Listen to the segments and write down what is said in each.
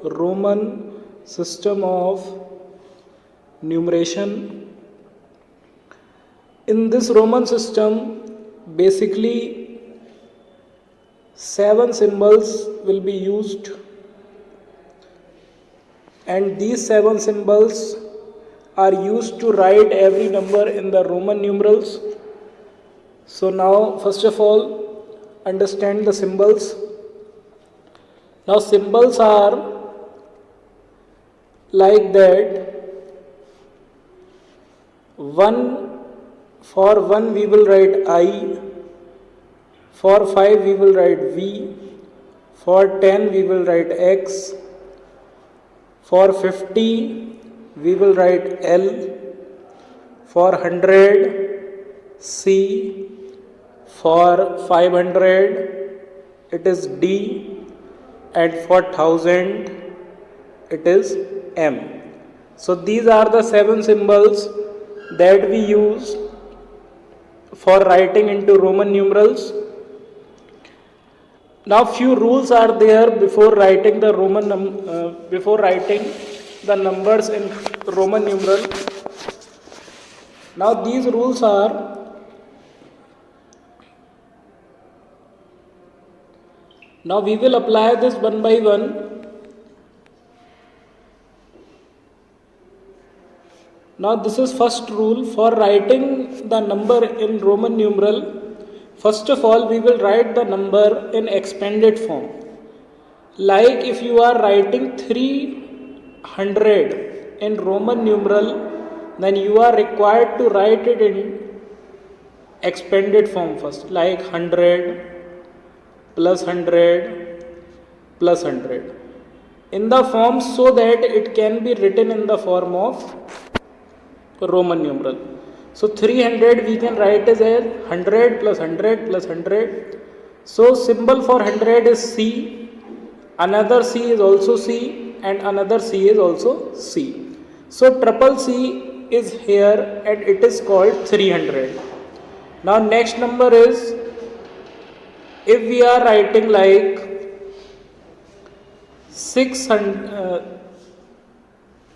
Roman system of numeration. In this Roman system, basically 7 symbols will be used, and these 7 symbols are used to write every number in the Roman numerals. So now first of all, understand the symbols. Now symbols are like that. 1, for 1 we will write I, for 5 we will write V, for 10 we will write X, for 50 we will write L, for 100 C, for 500 it is D, and for 1000 it is M. So these are the 7 symbols that we use for writing into Roman numerals. Now few rules are there before writing the numbers in Roman numeral. Now these rules are: now we will apply this one by one. Now this is first rule for writing the number in Roman numeral. First of all, we will write the number in expanded form. Like if you are writing 300 in Roman numeral, then you are required to write it in expanded form first, like 100 plus 100 plus 100, in the form so that it can be written in the form of Roman numeral. So 300 we can write as 100 plus 100 plus 100. So symbol for 100 is C, another C is also C, and another C is also C. So triple C is here and it is called 300. Now next number is, if we are writing like 600,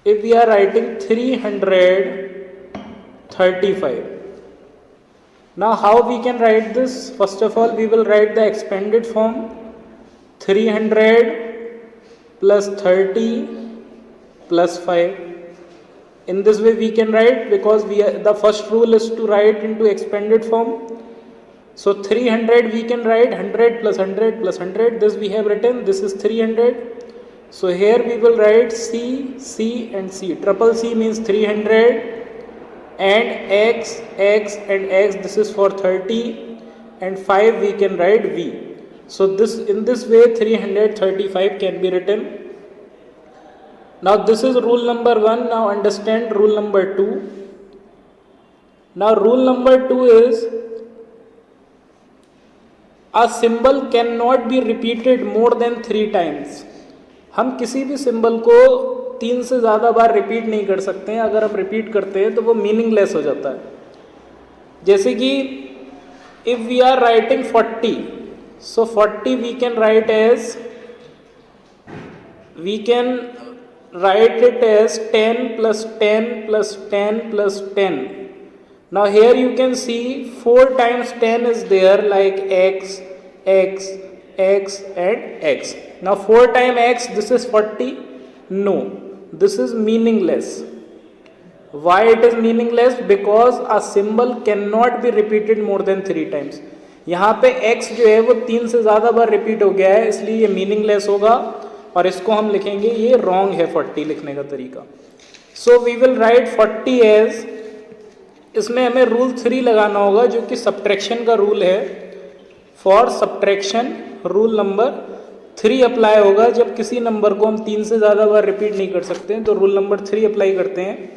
if we are writing 335. Now how we can write this? First of all, we will write the expanded form, 300 plus 30 plus 5. In this way we can write, because the first rule is to write into expanded form. So 300 we can write 100 plus 100 plus 100. This we have written. This is 300. So here we will write C, C and C. Triple C means 300. And X, X and X, this is for 30, and 5 we can write V. So in this way 335 can be written. Now this is rule number 1. Now understand rule number 2. Now rule number 2 is, a symbol cannot be repeated more than 3 times. हम किसी भी symbol को 3 से ज़्यादा बार repeat नहीं कर सकते हैं. अगर हम रिपीट करते हैं तो वो मीनिंगलेस हो जाता है. जैसे कि if we are writing 40, so 40 we can write it as 10 plus 10 plus 10 plus 10. Now here you can see 4 times 10 is there, like X, X, X and X. Now 4 times X, this is 40. No, this is meaningless. Why it is meaningless? Because a symbol cannot be repeated more than 3 times. यहाँ पे X जो है वो 3 से ज़्यादा बार repeat हो गया है, इसलिए ये मीनिंगलेस होगा और इसको हम लिखेंगे, ये रॉन्ग है 40 लिखने का तरीका. So we will write 40 as, इसमें हमें रूल 3 लगाना होगा जो कि सब्ट्रैक्शन का रूल है. For subtraction rule number 3 apply होगा. जब किसी नंबर को हम 3 से ज़्यादा बार रिपीट नहीं कर सकते हैं तो रूल नंबर 3 अप्लाई करते हैं.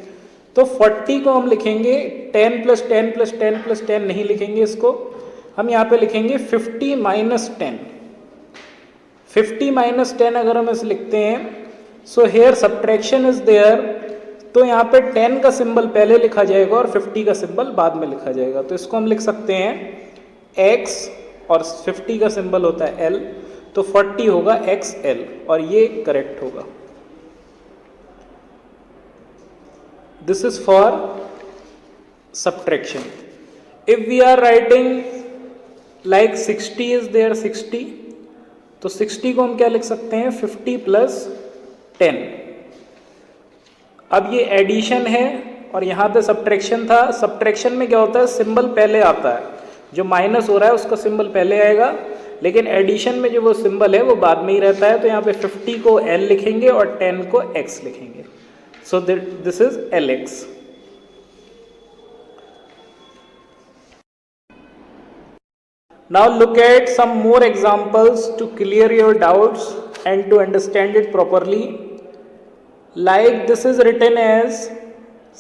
तो 40 को हम लिखेंगे 10 प्लस 10 प्लस 10 प्लस 10 नहीं लिखेंगे, इसको हम यहाँ पे लिखेंगे 50 माइनस 10. 50 माइनस 10 अगर हम इसे लिखते हैं, so here subtraction is there, तो यहाँ पे 10 का सिंबल पहले लिखा जाएगा और 50 का सिंबल बाद में लिखा जाएगा. तो इसको हम लिख सकते हैं x और 50 का सिंबल होता है L. तो 40 होगा XL और ये करेक्ट होगा। This is for subtraction. If we are writing like 60 is there 60, तो 60 को हम क्या लिख सकते हैं 50 प्लस 10। अब ये एडिशन है और यहाँ पे सब्ट्रैक्शन था। सब्ट्रैक्शन में क्या होता है, सिंबल पहले आता है, जो माइनस हो रहा है उसका सिंबल पहले आएगा, लेकिन एडिशन में जो वो सिंबल है वो बाद में ही रहता है। तो यहाँ पे 50 को L लिखेंगे और 10 को X लिखेंगे। So this is LX। Now look at some more examples to clear your doubts and to understand it properly. Like this is written as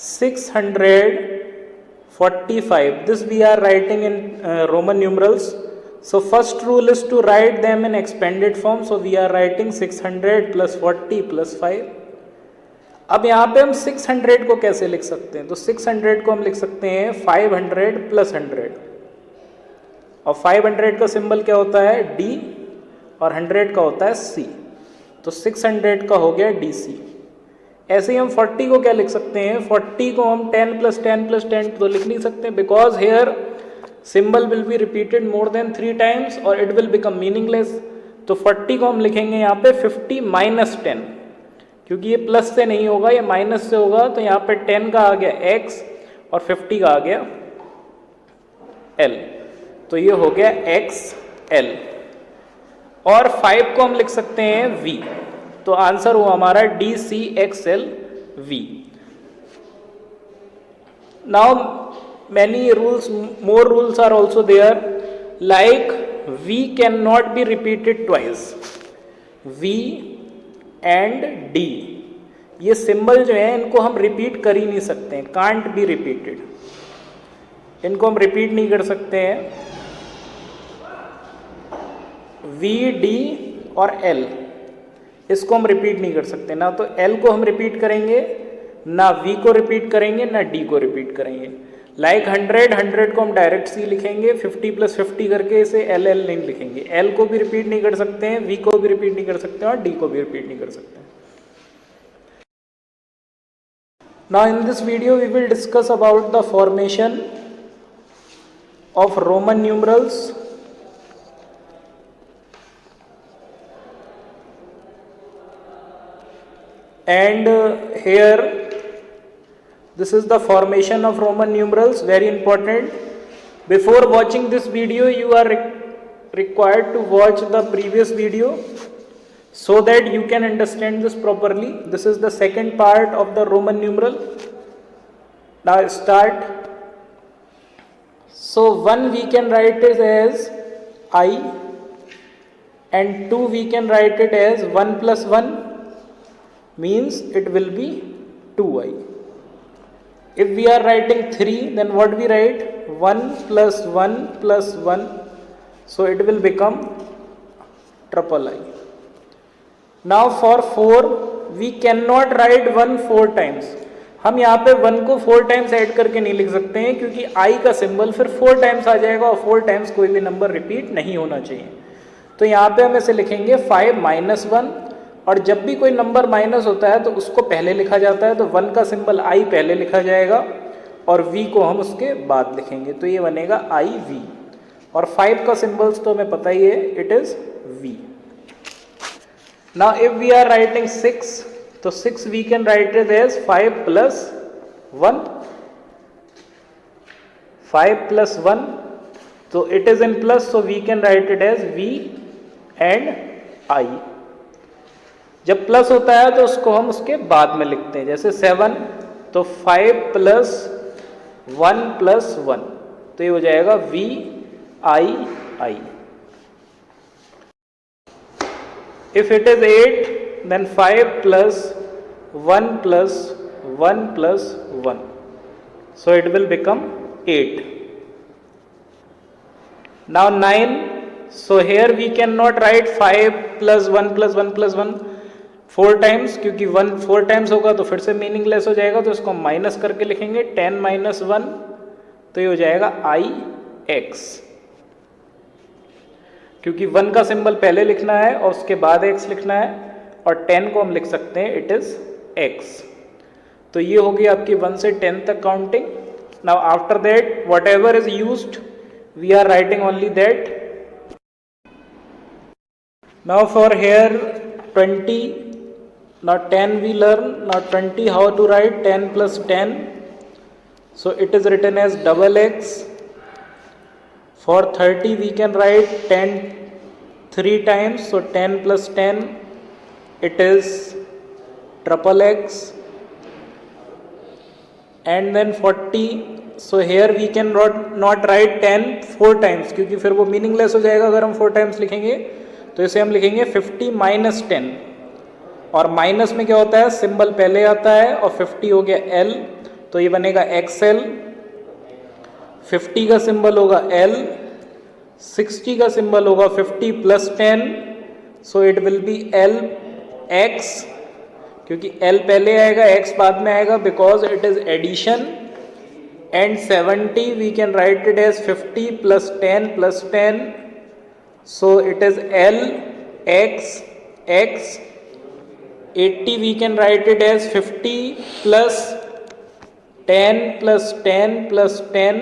645. This we are writing in Roman numerals. So first rule is to write them in expanded form. So we are writing 600 plus 40 plus 5. अब यहाँ पे हम 600 को कैसे लिख सकते हैं, तो 600 को हम लिख सकते हैं 500 प्लस 100, और 500 का सिंबल क्या होता है D और 100 का होता है C, तो 600 का हो गया DC। ऐसे ही हम 40 को क्या लिख सकते हैं, 40 को हम 10 प्लस 10 प्लस 10 तो लिख नहीं सकते, because here symbol will be repeated more than 3 times और इट विल बिकम मीनिंगलेस। तो 40 को हम लिखेंगे यहाँ पे 50 माइनस 10, क्योंकि ये प्लस से नहीं होगा, ये माइनस से होगा, तो यहाँ पे 10 का आ गया X और 50 का आ गया L, तो ये हो गया XL। और 5 को हम लिख सकते हैं V, तो आंसर हुआ हमारा DCXLV। Now many rules, more rules are also there, like V can not be repeated twice. V and D, ये सिंबल जो है इनको हम रिपीट कर ही नहीं सकते हैं, कांट बी रिपीटेड, इनको हम रिपीट नहीं कर सकते हैं। V, D और L, इसको हम रिपीट नहीं कर सकते, ना तो L को हम रिपीट करेंगे, ना V को रिपीट करेंगे, ना D को रिपीट करेंगे। लाइक 100 को हम डायरेक्ट C लिखेंगे, 50 प्लस 50 करके इसे LL नहीं लिखेंगे। L को भी रिपीट नहीं कर सकते हैं, V को भी रिपीट नहीं कर सकते हैं और D को भी रिपीट नहीं कर सकते हैं। Now in this video we will discuss about the formation of Roman numerals and here this is the formation of Roman numerals, very important. Before watching this video you are required to watch the previous video so that you can understand this properly. This is the second part of the Roman numeral. Now start. So 1 we can write it as I and 2 we can write it as 1 plus 1, means it will be 2I. If we are writing 3, then what we write, 1 plus 1 plus 1, so it will become triple I. Now for 4 we cannot write 1 4 times. हम यहाँ पे 1 को 4 times add करके नहीं लिख सकते हैं, क्योंकि I का सिंबल फिर 4 टाइम्स आ जाएगा और 4 टाइम्स कोई भी नंबर रिपीट नहीं होना चाहिए। तो यहाँ पे हम ऐसे लिखेंगे 5 माइनस 1, और जब भी कोई नंबर माइनस होता है तो उसको पहले लिखा जाता है, तो 1 का सिंबल I पहले लिखा जाएगा और V को हम उसके बाद लिखेंगे, तो ये बनेगा IV। और 5 का सिंबल्स तो हमें पता ही है, it is V। Now if we are writing 6, तो 6 we can write it as 5 plus 1, 5 plus 1, so it is in plus, so we can write it as V and I। जब plus होता है तो उसको हम उसके बाद में लिखते हैं, जैसे 7 तो 5 प्लस 1 प्लस 1, तो ये हो जाएगा VII। If it is 8, then 5 plus 1 plus 1 plus 1, so it will become 8. Now 9, so here we cannot write 5 plus 1 plus 1 plus 1 4 times, क्योंकि 1 4 टाइम्स होगा तो फिर से मीनिंगलेस हो जाएगा, तो इसको माइनस करके लिखेंगे 10 माइनस 1, तो ये हो जाएगा IX। क्योंकि 1 का सिंबल पहले लिखना है और उसके बाद x लिखना है, और 10 को हम लिख सकते हैं इट इज़ x। तो ये होगी आपकी 1 से 10 तक counting. Now after that whatever is used we are writing only that. Now for here 20, now 10 we learn, now 20 how to write 10 plus 10, so it is written as double x. For 30 we can write 10 3 times, so 10 plus 10 it is triple x. And then 40, so here we can not write 10 4 times क्योंकि फिर वो meaningless हो जाएगा अगर हम 4 times लिखेंगे। तो इसे हम लिखेंगे 50 माइनस 10, और माइनस में क्या होता है, सिंबल पहले आता है, और 50 हो गया L, तो ये बनेगा XL। 50 का सिंबल होगा L, 60 का सिंबल होगा 50 plus 10, so it will be LX, क्योंकि L पहले आएगा X बाद में आएगा because it is addition. And 70 we can write it as 50 plus 10 plus 10, so it is LXX। 80 we can write it as 50 plus 10 plus 10 plus 10,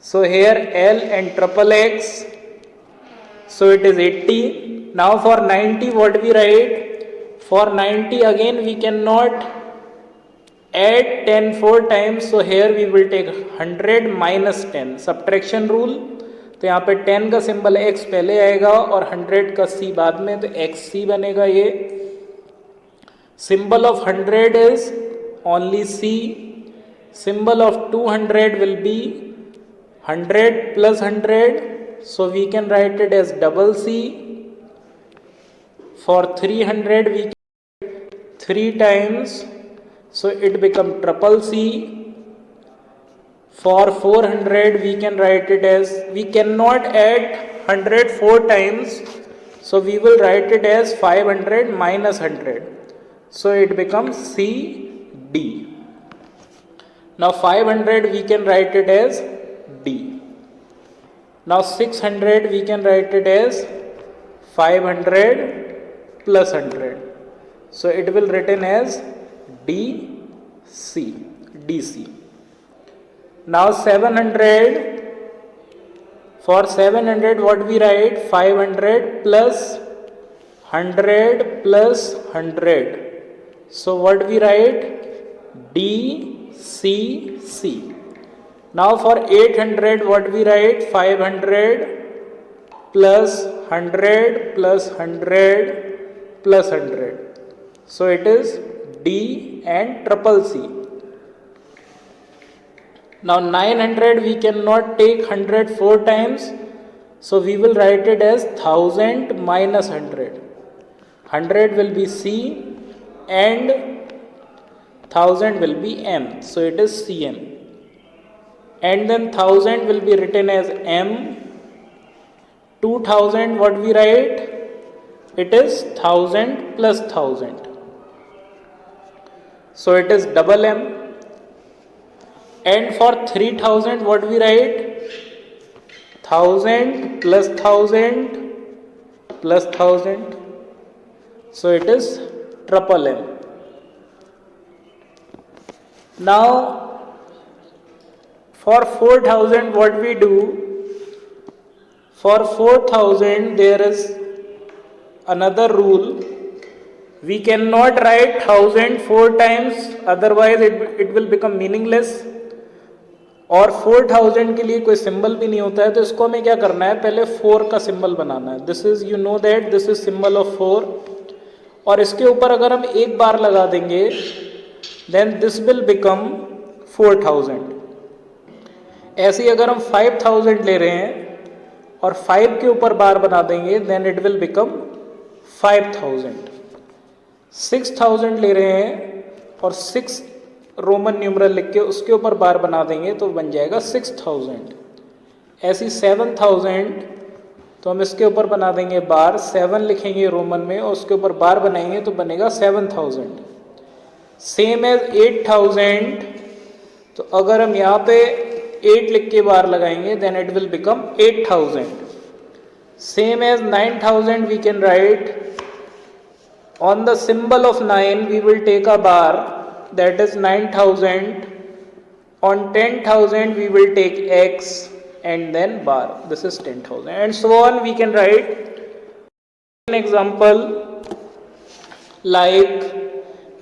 so here L and triple X, so it is 80. Now for 90 what we write, for 90 again we cannot add 10 4 times, so here we will take 100 minus 10, subtraction rule। तो यहाँ पे 10 का symbol x पहले आएगा और 100 का c बाद में, तो xc बनेगा ये। Symbol of 100 is only C. Symbol of 200 will be 100 plus 100. So we can write it as double C. For 300 we can 3 times. So it becomes triple C. For 400 we can write it as, we cannot add 100 4 times. So we will write it as 500 minus 100. So it becomes CD. Now 500 we can write it as D. Now 600 we can write it as 500 plus 100. So it will written as DC. DC. Now 700. For 700 what we write, 500 plus 100 plus 100. So what we write, DCC. Now for 800 what we write, 500 plus 100 plus 100 plus 100. So it is D and triple C. Now 900 we cannot take 100 4 times, so we will write it as 1000 minus 100. 100 will be C and 1000 will be M, so it is CM. And then 1000 will be written as M. 2000 what we write, it is 1000 plus 1000, so it is double M. And for 3000 what we write, 1000 plus 1000 plus 1000, so it is triple M. Now for 4000 what we do, for 4000 there is another rule, we cannot write 1000 4 times, otherwise it will become meaningless। और 4000 के लिए कोई symbol भी नहीं होता है, तो इसको हमें क्या करना है, पहले 4 का सिंबल बनाना है। This is, you know that this is symbol of 4, और इसके ऊपर अगर हम एक बार लगा देंगे देन दिस विल बिकम 4000। ऐसे ही अगर हम 5000 ले रहे हैं और 5 के ऊपर बार बना देंगे देन इट विल बिकम 5000। 6000 ले रहे हैं और 6 रोमन न्यूमरल लिख के उसके ऊपर बार बना देंगे तो बन जाएगा 6000। ऐसी 7000, तो हम इसके ऊपर बना देंगे बार, 7 लिखेंगे रोमन में और उसके ऊपर बार बनाएंगे तो बनेगा 7000। सेम एज 8000, तो अगर हम यहाँ पे 8 लिख के बार लगाएंगे then it will become 8000। Same as 9000 we can write on the symbol of 9 we will take a bar, that is 9000. On 10,000 we will take X and then bar, this is 10,000, and so on. We can write an example like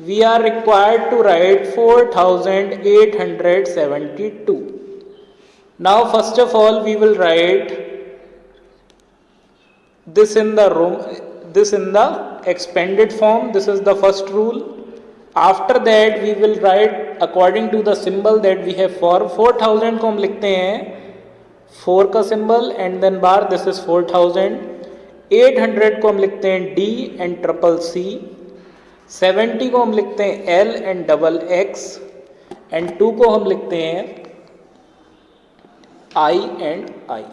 we are required to write 4872. Now first of all we will write this in the expanded form. This is the first rule. After that we will write according to the symbol that we have for 4000 को हम लिखते हैं 4 का symbol and then bar, this is 4000. 800 को हम लिखते हैं D and triple C. 70 को हम लिखते हैं L and double X and 2 को हम लिखते हैं I and I.